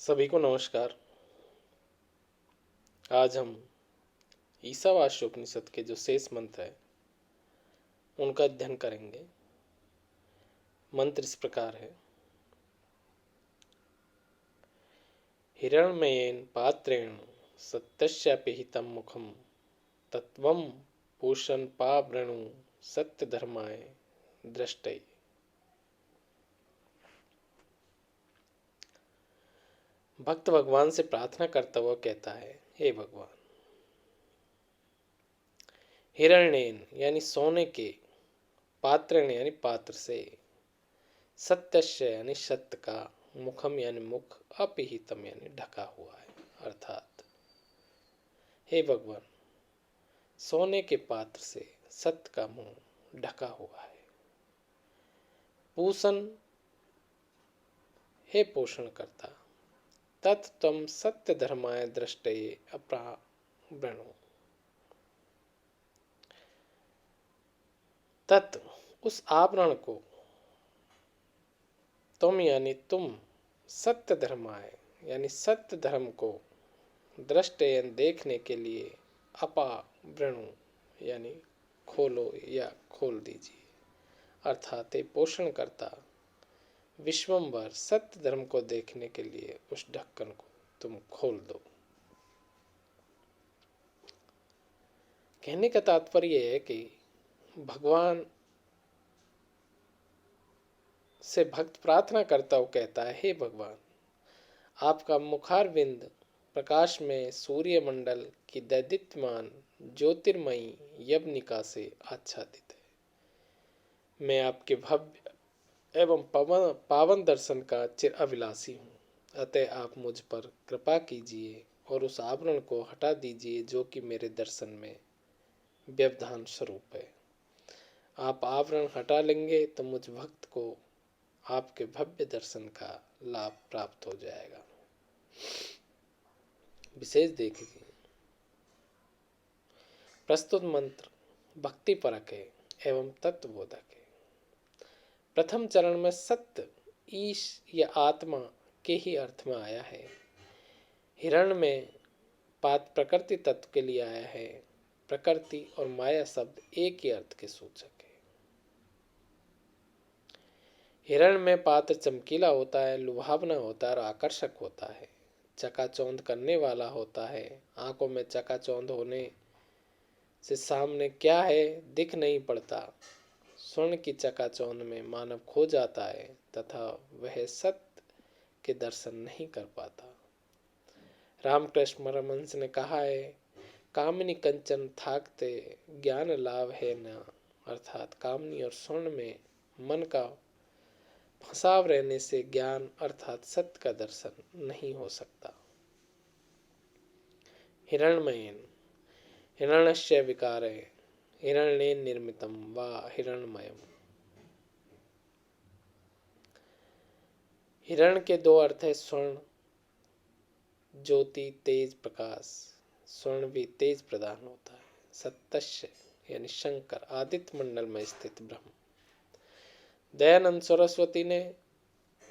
सभी को नमस्कार। आज हम ईसावास्य उपनिषद के जो शेष मंत्र है उनका अध्ययन करेंगे। मंत्र इस प्रकार है। हिरण्मयेन पात्रेण सत्यस्यापिहितं मुखम तत्वं पूषन् पावृणु सत्यधर्माय दृष्टये। भक्त भगवान से प्रार्थना करता हुआ कहता है, हे भगवान, हिरण्येन यानी सोने के, पात्रेण यानी पात्र से, सत्यस्य यानी सत्य का, मुखम यानी मुख, अपिहितम यानी ढका हुआ है। अर्थात हे भगवान, सोने के पात्र से सत्य का मुंह ढका हुआ है। पूषण, हे पोषण करता, तत्त्वं सत्य धर्माय दृष्टये अपरावृणु। तत् उस आवरण को, तुम यानी तुम, सत्य धर्माय यानी सत्य धर्म को, दृष्टयन देखने के लिए, अपावृणु यानी खोलो या खोल दीजिए। अर्थात पोषण करता, विश्वम्भर सत्य धर्म को देखने के लिए उस ढक्कन को तुम खोल दो। कहने का तात्पर्य है कि भगवान से भक्त प्रार्थना करता हुआ कहता है, हे भगवान, आपका मुखारविंद प्रकाश में सूर्य मंडल की दैदीप्यमान ज्योतिर्मयी यवनिका से आच्छादित है। मैं आपके भव्य एवं पावन दर्शन का चिर अभिलाषी हूँ। अतः आप मुझ पर कृपा कीजिए और उस आवरण को हटा दीजिए जो कि मेरे दर्शन में व्यवधान स्वरूप है। आप आवरण हटा लेंगे तो मुझ भक्त को आपके भव्य दर्शन का लाभ प्राप्त हो जाएगा। विशेष देखिए, प्रस्तुत मंत्र भक्ति परक है एवं तत्वबोधक है। प्रथम चरण में सत्य, ईश या आत्मा के ही अर्थ में आया है। हिरण में प्रकृति तत्व के लिए आया है। प्रकृति और माया शब्द एक ही अर्थ के सूचक है। हिरण में पात्र चमकीला होता है, लुभावना होता है और आकर्षक होता है, चकाचौंध करने वाला होता है। आंखों में चकाचौंध होने से सामने क्या है दिख नहीं पड़ता। स्वर्ण की चकाचौंध में मानव खो जाता है तथा वह सत्य के दर्शन नहीं कर पाता। रामकृष्ण परमहंस ने कहा है, कामिनी कंचन थाकते ज्ञान लाभ है न। अर्थात कामनी और स्वर्ण में मन का फंसाव रहने से ज्ञान अर्थात सत्य का दर्शन नहीं हो सकता। हिरण्मयेन, हिरण्यस्य विकारे हिरण्येन निर्मितम वा हिरण्मयम। हिरण के दो अर्थ है। स्वर्ण, ज्योति, तेज, प्रकाश। स्वर्ण भी तेज प्रदान होता है। सत्यस्य यानी शंकर, आदित्य मंडल में स्थित ब्रह्म। दयानंद सरस्वती ने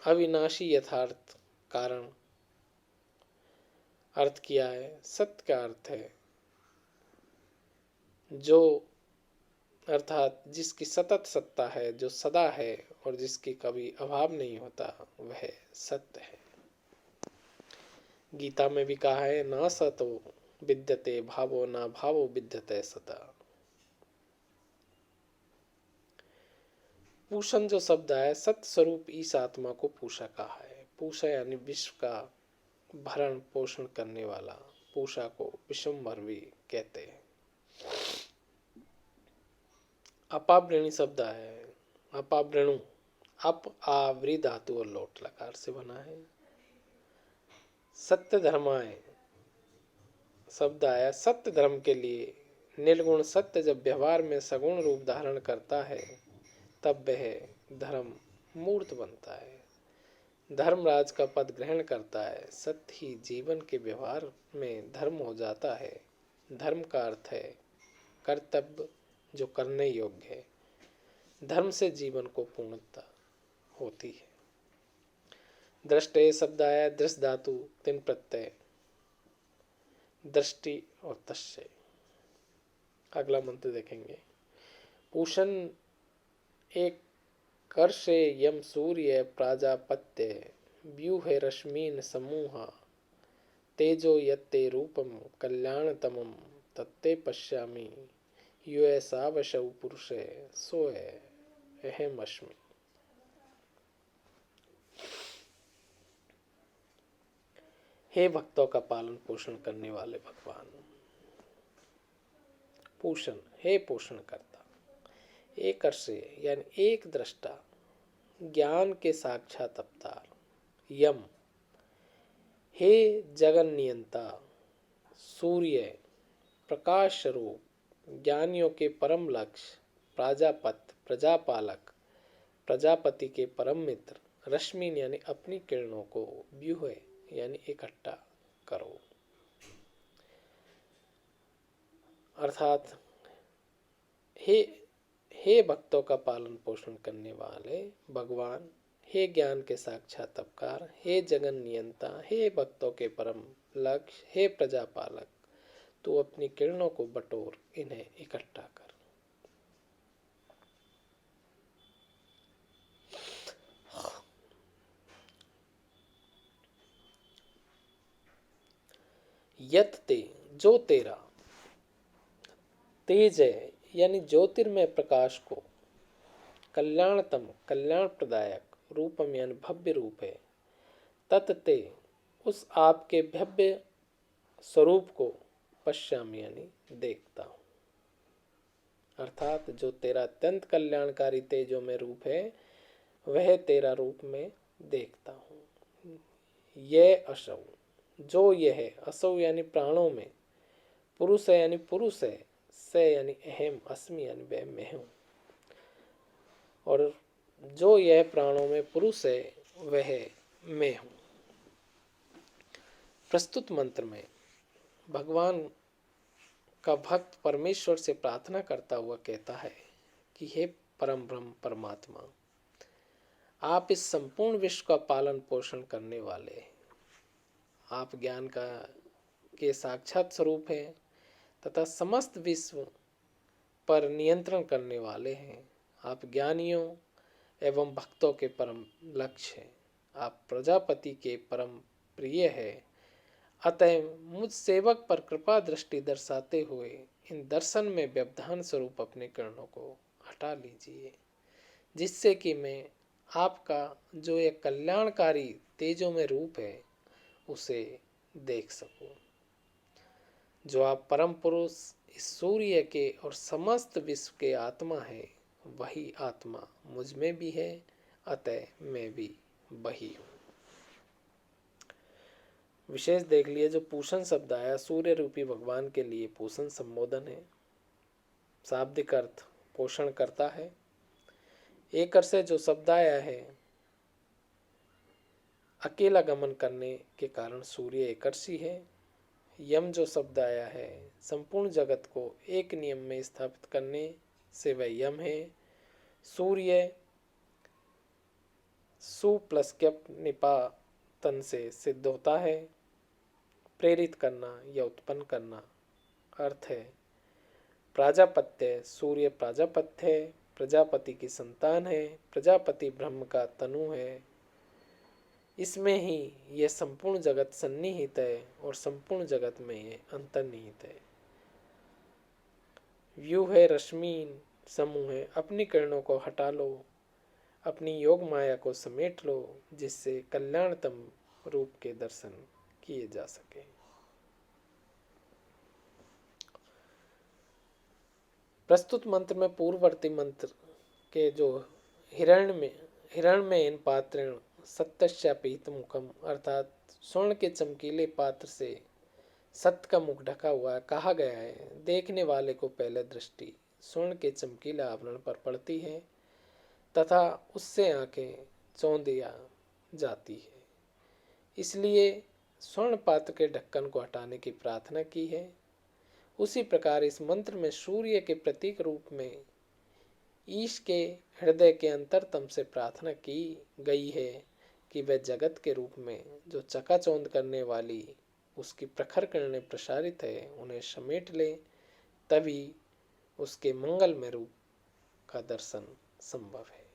अविनाशी यथार्थ कारण अर्थ किया है। सत्य का अर्थ है जो, अर्थात जिसकी सतत सत्ता है, जो सदा है और जिसकी कभी अभाव नहीं होता, वह सत्य है। गीता में भी कहा है, ना सतो विद्यते भावो ना भावो विद्यते सता। पूषण जो शब्द है, सत्य स्वरूप इस आत्मा को पूषा कहा है। पूषा यानी विश्व का भरण पोषण करने वाला। पूषा को विश्वम्भर भी कहते हैं। अपावृणी शब्द है। अपावृणु, अप आवृ धातु और लोट लकार से बना है। सत्य धर्माय शब्द आया सत्य धर्म के लिए। निर्गुण सत्य जब व्यवहार में सगुण रूप धारण करता है तब वह धर्म मूर्त बनता है, धर्मराज का पद ग्रहण करता है। सत्य ही जीवन के व्यवहार में धर्म हो जाता है। धर्म का अर्थ है कर्तव्य जो करने योग्य है। धर्म से जीवन को पूर्णता होती है। दृष्टे शब्द आया, दृश धातु, तिन प्रत्यय, दृष्टि और तस्य। अगला मंत्र देखेंगे। पूषण एक कर्षे यम सूर्य प्राजापत्य व्यूहे रश्मीन समूहा तेजो यत्ते रूपम कल्याणतमम तत्ते पश्यामि यो ऐसा वशौ पुरुषे सोय अहम अस्मि। हे भक्तों का पालन पोषण करने वाले भगवान। पोषण, हे पोषण करता। एक अर्षे यानी एक दृष्टा, ज्ञान के साक्षात अवतार। यम, हे जगन नियंता। सूर्य, प्रकाश स्वरूप, ज्ञानियों के परम लक्ष्य। प्राजापत, प्रजापालक, प्रजापति के परम मित्र। रश्मि यानी अपनी किरणों को, व्यूह यानी इकट्ठा करो। अर्थात हे भक्तों का पालन पोषण करने वाले भगवान, हे ज्ञान के साक्षात अवतार, हे जगन नियंता, हे भक्तों के परम लक्ष्य, हे प्रजापालक, तू अपनी किरणों को बटोर, इन्हें इकट्ठा कर। यत ते, जो तेरा, तेज है यानी ज्योतिर्मय प्रकाश को, कल्याणतम कल्याण प्रदायक, रूपम यानी भव्य रूप है, तत्ते उस आपके भव्य स्वरूप को, पश्यामि यानी देखता हूँ। अर्थात जो तेरा अत्यंत कल्याणकारी तेजो में रूप है, वह तेरा रूप में देखता हूँ। यह असौ, जो यह है, असौ यानी प्राणों में, पुरुष है यानी पुरुष है, स यानी अहम, अस्मि यानी वह मैं हूँ। और जो यह प्राणों में पुरुष है वह मैं हूँ। प्रस्तुत मंत्र में भगवान का भक्त परमेश्वर से प्रार्थना करता हुआ कहता है कि हे परम ब्रह्म परमात्मा, आप इस संपूर्ण विश्व का पालन पोषण करने वाले हैं। आप ज्ञान का के साक्षात स्वरूप हैं तथा समस्त विश्व पर नियंत्रण करने वाले हैं। आप ज्ञानियों एवं भक्तों के परम लक्ष्य हैं। आप प्रजापति के परम प्रिय है। अतः मुझ सेवक पर कृपा दृष्टि दर्शाते हुए इन दर्शन में व्यवधान स्वरूप अपने किरणों को हटा लीजिए, जिससे कि मैं आपका जो एक कल्याणकारी तेजो में रूप है उसे देख सकूं। जो आप परम पुरुष इस सूर्य के और समस्त विश्व के आत्मा है, वही आत्मा मुझ में भी है, अतः मैं भी वही हूँ। विशेष देख लिए, जो पूषण शब्द आया सूर्य रूपी भगवान के लिए पूषण संबोधन है। शाब्दिक अर्थ पोषण करता है। एक अर्थ से जो शब्द आया है, अकेला गमन करने के कारण सूर्य एकर्षी है। यम जो शब्द आया है, संपूर्ण जगत को एक नियम में स्थापित करने से वह यम है। सूर्य सु प्लस क्यप निपातन से सिद्ध होता है, प्रेरित करना या उत्पन्न करना। अर्थ है प्राजापत्य, सूर्य प्राजापत्य है, प्रजापति की संतान है, प्रजापति ब्रह्म का तनु है। इसमें ही यह संपूर्ण जगत सन्निहित है और संपूर्ण जगत में यह अंतर्निहित है। व्यू है रश्मि समूह है, अपनी किरणों को हटा लो, अपनी योग माया को समेट लो, जिससे कल्याणतम रूप के दर्शन किए जा सके। प्रस्तुत मंत्र में पूर्ववर्ती मंत्र के जो हिरण्मय पात्रेण सत्यशापीत मुखम, अर्थात स्वर्ण के चमकीले पात्र से सत्य का मुख ढका हुआ कहा गया है। देखने वाले को पहले दृष्टि स्वर्ण के चमकीले आवरण पर पड़ती है तथा उससे आंखें चौंधिया जाती है। इसलिए स्वर्ण पात्र के ढक्कन को हटाने की प्रार्थना की है। उसी प्रकार इस मंत्र में सूर्य के प्रतीक रूप में ईश के हृदय के अंतरतम से प्रार्थना की गई है कि वह जगत के रूप में जो चकाचौंध करने वाली उसकी प्रखर किरणें प्रसारित है उन्हें समेट ले, तभी उसके मंगलमय रूप का दर्शन संभव है।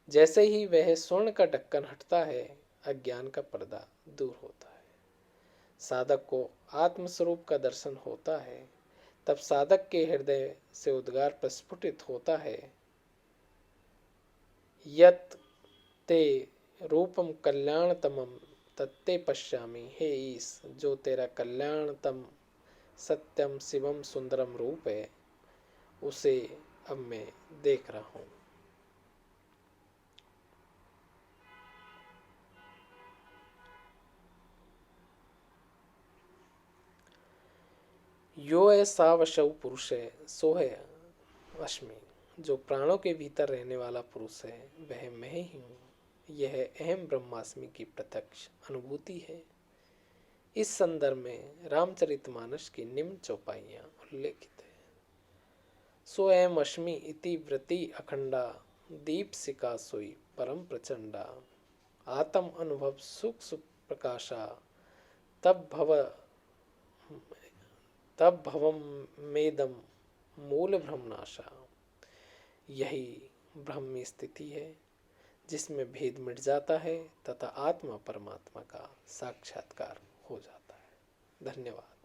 जैसे ही वह स्वर्ण का ढक्कन हटता है, अज्ञान का पर्दा दूर होता है, साधक को आत्मस्वरूप का दर्शन होता है। तब साधक के हृदय से उद्गार प्रस्फुटित होता है, यत् ते रूपम कल्याणतमम तत्ते पश्यामि। हे ईश, जो तेरा कल्याणतम सत्यम शिवम सुंदरम रूप है उसे अब मैं देख रहा हूँ। यो ऐसा वशव पुरुष है, सो है वशमी। जो प्राणों के भीतर रहने वाला पुरुष है वह मैं ही हूँ। यह अहम ब्रह्मास्मि की प्रत्यक्ष अनुभूति है। इस संदर्भ में रामचरितमानस की निम्न चौपाइयाँ उल्लेखित है। स्वयं अश्मि इति वृत्ति अखंडा, दीपशिखा सोई परम प्रचंडा। आत्म अनुभव सुख सुख प्रकाशा, तब भवम मेदम मूल भ्रमनाशा। यही ब्रह्म स्थिति है जिसमें भेद मिट जाता है तथा आत्मा परमात्मा का साक्षात्कार हो जाता है। धन्यवाद।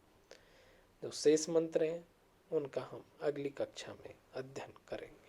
जो शेष मंत्र हैं उनका हम अगली कक्षा में अध्ययन करेंगे।